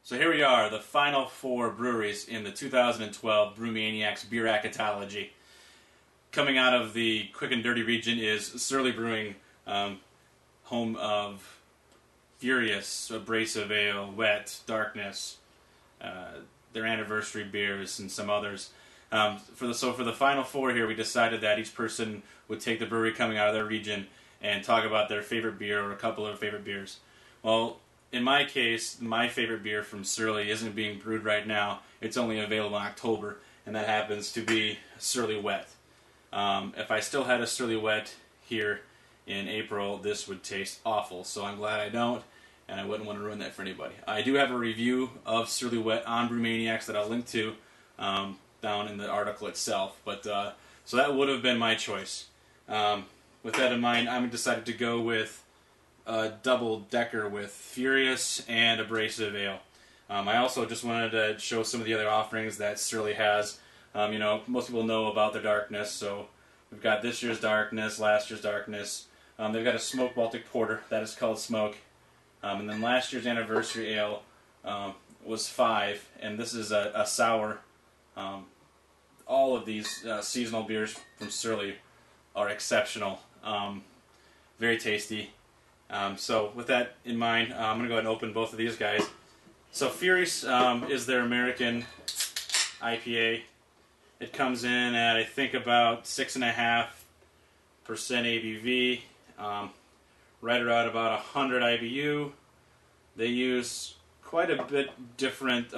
So here we are, the final four breweries in the 2012 Brewmaniacs BEERacketology. Coming out of the quick and dirty region is Surly Brewing, home of Furious, Abrasive Ale, Wet, Darkness, their anniversary beers, and some others. For the final four here, we decided that each person would take the brewery coming out of their region and talk about their favorite beer or a couple of favorite beers. Well, in my case, my favorite beer from Surly isn't being brewed right now. It's only available in October, and that happens to be Surly Wet. If I still had a Surly Wet here in April, this would taste awful, so I'm glad I don't, and I wouldn't want to ruin that for anybody. I do have a review of Surly Wet on Brewmaniacs that I'll link to down in the article itself, but so that would have been my choice. With that in mind, I'm decided to go with a double-decker with Furious and Abrasive Ale. I also just wanted to show some of the other offerings that Surly has. Most people know about their Darkness, so we've got this year's Darkness, last year's Darkness. They've got a Smoked Baltic Porter that is called Smoke. And then last year's Anniversary Ale was 5, and this is a sour. All of these seasonal beers from Surly are exceptional. Very tasty. So with that in mind, I'm going to go ahead and open both of these guys. So Furious is their American IPA. It comes in at, I think, about 6.5% ABV, right around about 100 IBU. They use quite a bit different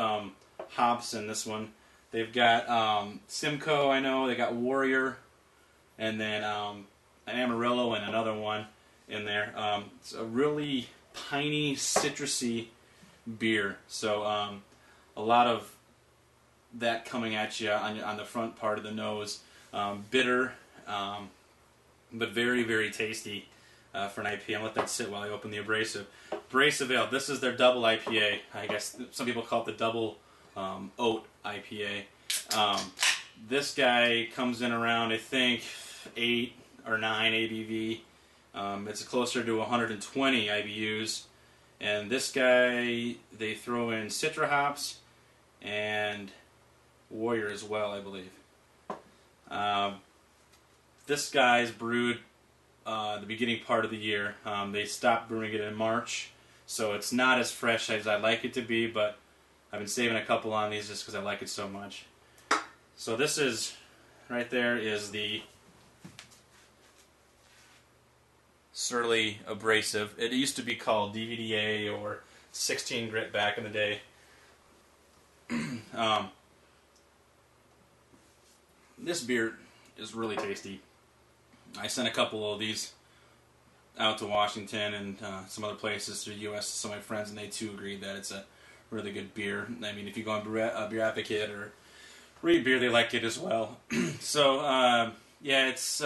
hops in this one. They've got Simcoe, I know, they got Warrior, and then an Amarillo and another one in there. It's a really piney, citrusy beer. So a lot of that coming at you on the front part of the nose. Bitter, but very, very tasty for an IPA. I'll let that sit while I open the Abrasive. Abrasive Ale, this is their double IPA. I guess some people call it the double oat IPA. This guy comes in around, I think, 8 or 9 ABV. It's closer to 120 IBUs. And this guy, they throw in Citra hops and Warrior as well, I believe. This guy's brewed the beginning part of the year. They stopped brewing it in March, so it's not as fresh as I'd like it to be, but I've been saving a couple on these just because I like it so much. So this is, right there is the Surly Abrasive. It used to be called DVDA or 16 grit back in the day. This beer is really tasty. I sent a couple of these out to Washington and some other places to the U.S. to some of my friends, and they too agreed that it's a really good beer. I mean, if you go on Beer Advocate or read beer, they like it as well. So, yeah, it's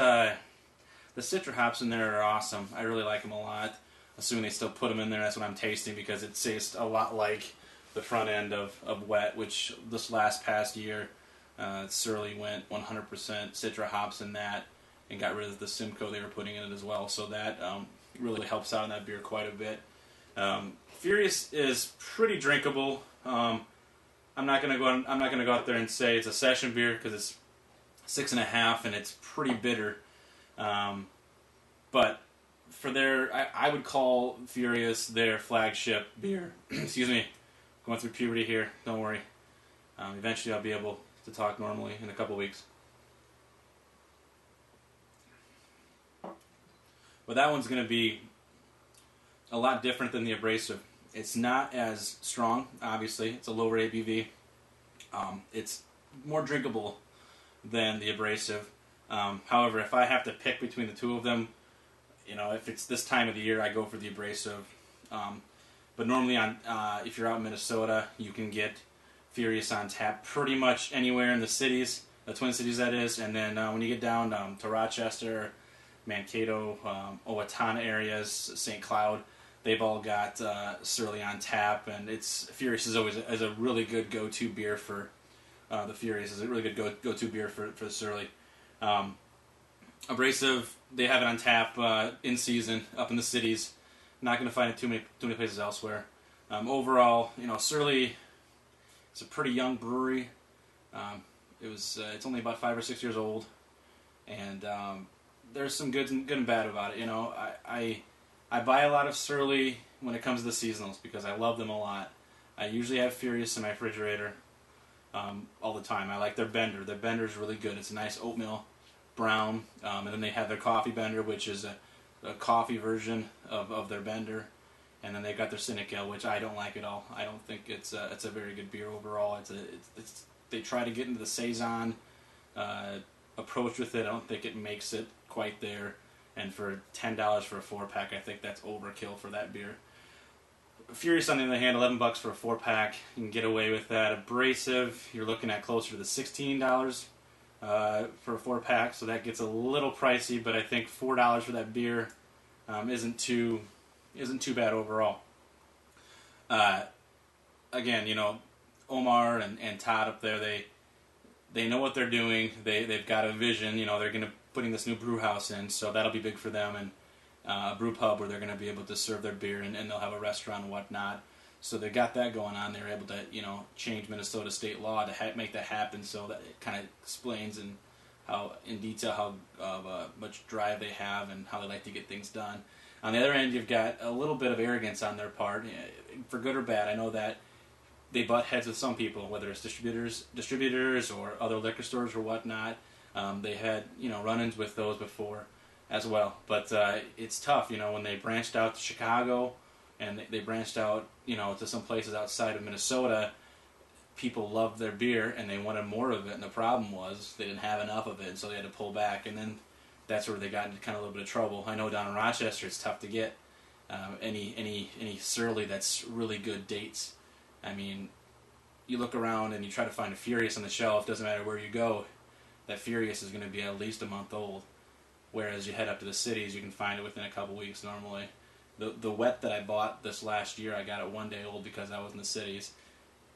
the Citra hops in there are awesome. I really like them a lot. Assuming they still put them in there, that's what I'm tasting, because it tastes a lot like the front end of Wet, which this past year, Surly went 100% Citra hops in that and got rid of the Simcoe they were putting in it as well. So that really helps out in that beer quite a bit. Furious is pretty drinkable. I'm not gonna go out there and say it's a session beer because it's 6.5 and it's pretty bitter. But for I would call Furious their flagship beer. Excuse me, going through puberty here. Don't worry. Eventually, I'll be able to talk normally in a couple weeks. But that one's going to be a lot different than the Abrasive. It's not as strong, obviously. It's a lower ABV. It's more drinkable than the Abrasive. However, if I have to pick between the two of them, if it's this time of the year, I go for the Abrasive. But normally, if you're out in Minnesota, you can get Furious on tap pretty much anywhere in the cities, the Twin Cities that is. And then when you get down to Rochester, Mankato, Owatonna areas, St. Cloud, they've all got Surly on tap, and Furious is always a really good go-to beer for the Furious. Is a really good go-to beer for Surly. Abrasive, they have it on tap in season up in the cities. Not going to find it too many places elsewhere. Overall, Surly is a pretty young brewery. It's only about 5 or 6 years old, and there's some good and bad about it. I buy a lot of Surly when it comes to the seasonals because I love them a lot. I usually have Furious in my refrigerator all the time. I like their bender. Their bender is really good. It's a nice oatmeal brown, and then they have their coffee bender, which is a coffee version of their bender, and then they've got their Cynic Ale, which I don't like at all. I don't think it's a very good beer overall. They try to get into the saison approach with it. I don't think it makes it quite there. And for $10 for a 4-pack, I think that's overkill for that beer. Furious, on the other hand, $11 for a 4-pack, you can get away with that. Abrasive, you're looking at closer to the $16 for a 4-pack, so that gets a little pricey. But I think $4 for that beer isn't too bad overall. Again, Omar and Todd up there, they know what they're doing. They've got a vision. They're going to putting this new brew house in, so that'll be big for them, and a brew pub where they're going to be able to serve their beer, and they'll have a restaurant and whatnot. So they got that going on. They're able to change Minnesota state law to make that happen. So that it kind of explains in detail how much drive they have and how they like to get things done. On the other end, you've got a little bit of arrogance on their part, for good or bad. I know that they butt heads with some people, whether it's distributors or other liquor stores or whatnot. They had run-ins with those before as well, but it's tough. When they branched out to Chicago and they branched out to some places outside of Minnesota, people loved their beer and they wanted more of it, and the problem was they didn't have enough of it, and so they had to pull back, and then that's where they got into kind of a little bit of trouble. I know down in Rochester it's tough to get any Surly that's really good dates. I mean, you look around and you try to find a Furious on the shelf, doesn't matter where you go, that Furious is going to be at least a month old. Whereas you head up to the cities, you can find it within a couple weeks normally. The wet that I bought this last year, I got it 1 day old because I was in the cities.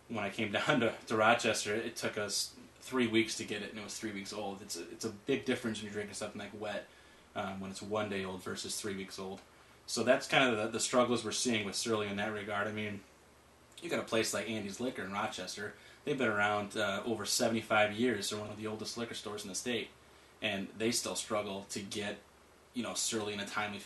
When I came down to Rochester, it took us 3 weeks to get it, and it was 3 weeks old. It's a big difference when you're drinking something like wet when it's 1 day old versus 3 weeks old. So that's kind of the struggles we're seeing with Surly in that regard. I mean, you got a place like Andy's Liquor in Rochester. They've been around over 75 years. They're one of the oldest liquor stores in the state, and they still struggle to get Surly in a timely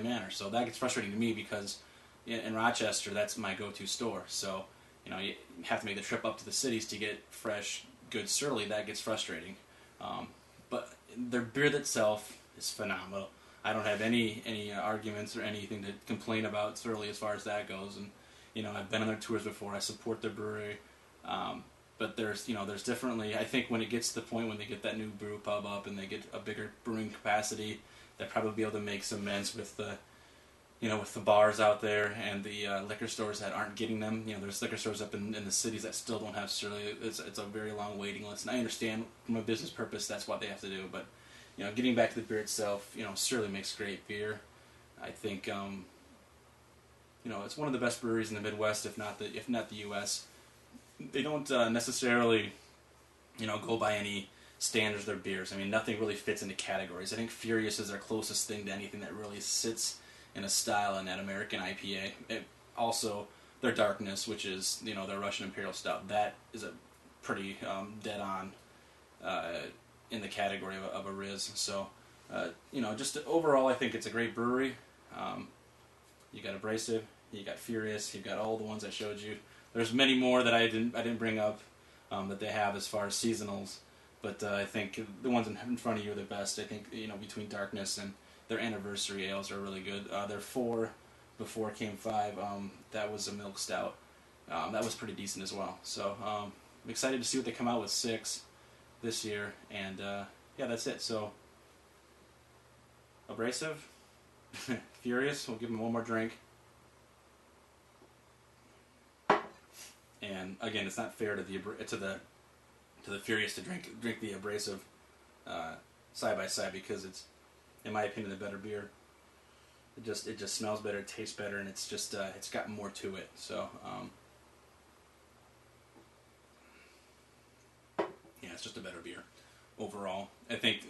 manner. So that gets frustrating to me because in Rochester, that's my go-to store. So you have to make the trip up to the cities to get fresh, good Surly. That gets frustrating. But their beer itself is phenomenal. I don't have any arguments or anything to complain about Surly as far as that goes. And I've been on their tours before. I support their brewery. But there's definitely, I think when it gets to the point when they get that new brew pub up and they get a bigger brewing capacity, they'll probably be able to make some amends with the bars out there and the liquor stores that aren't getting them. There's liquor stores up in the cities that still don't have Surly. It's a very long waiting list, and I understand from a business purpose that's what they have to do. But getting back to the beer itself, Surly makes great beer. I think it's one of the best breweries in the Midwest, if not the U.S. They don't necessarily, go by any standards of their beers. I mean, nothing really fits into categories. I think Furious is their closest thing to anything that really sits in a style in that American IPA. Also, their Darkness, which is, their Russian Imperial Stout, that is a pretty dead on in the category of a Riz. So, just overall, I think it's a great brewery. You got Abrasive, you got Furious, you've got all the ones I showed you. There's many more that I didn't bring up that they have as far as seasonals, but I think the ones in front of you are the best. I think between Darkness and their anniversary ales are really good. Their 4 before came 5. That was a milk stout. That was pretty decent as well. So I'm excited to see what they come out with 6 this year. And yeah, that's it. So Abrasive, Furious. We'll give them one more drink. And again, it's not fair to the Furious to drink the Abrasive side by side because it's, in my opinion, the better beer. It just smells better, it tastes better, and it's just it's got more to it. So yeah, it's just a better beer overall. I think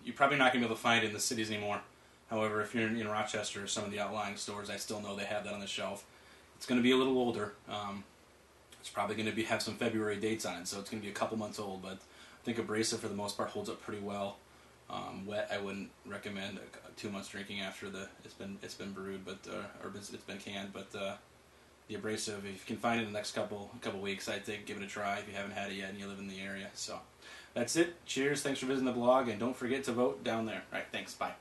you're probably not going to be able to find it in the cities anymore. However, if you're in Rochester or some of the outlying stores, I still know they have that on the shelf. It's going to be a little older. It's probably going to have some February dates on it, so it's going to be a couple months old. But I think Abrasive, for the most part, holds up pretty well. Wet, I wouldn't recommend too much drinking after it's been brewed, but or it's been canned. But the Abrasive, if you can find it in the next couple weeks, I'd think give it a try if you haven't had it yet and you live in the area. So that's it. Cheers. Thanks for visiting the blog, and don't forget to vote down there. All right. Thanks. Bye.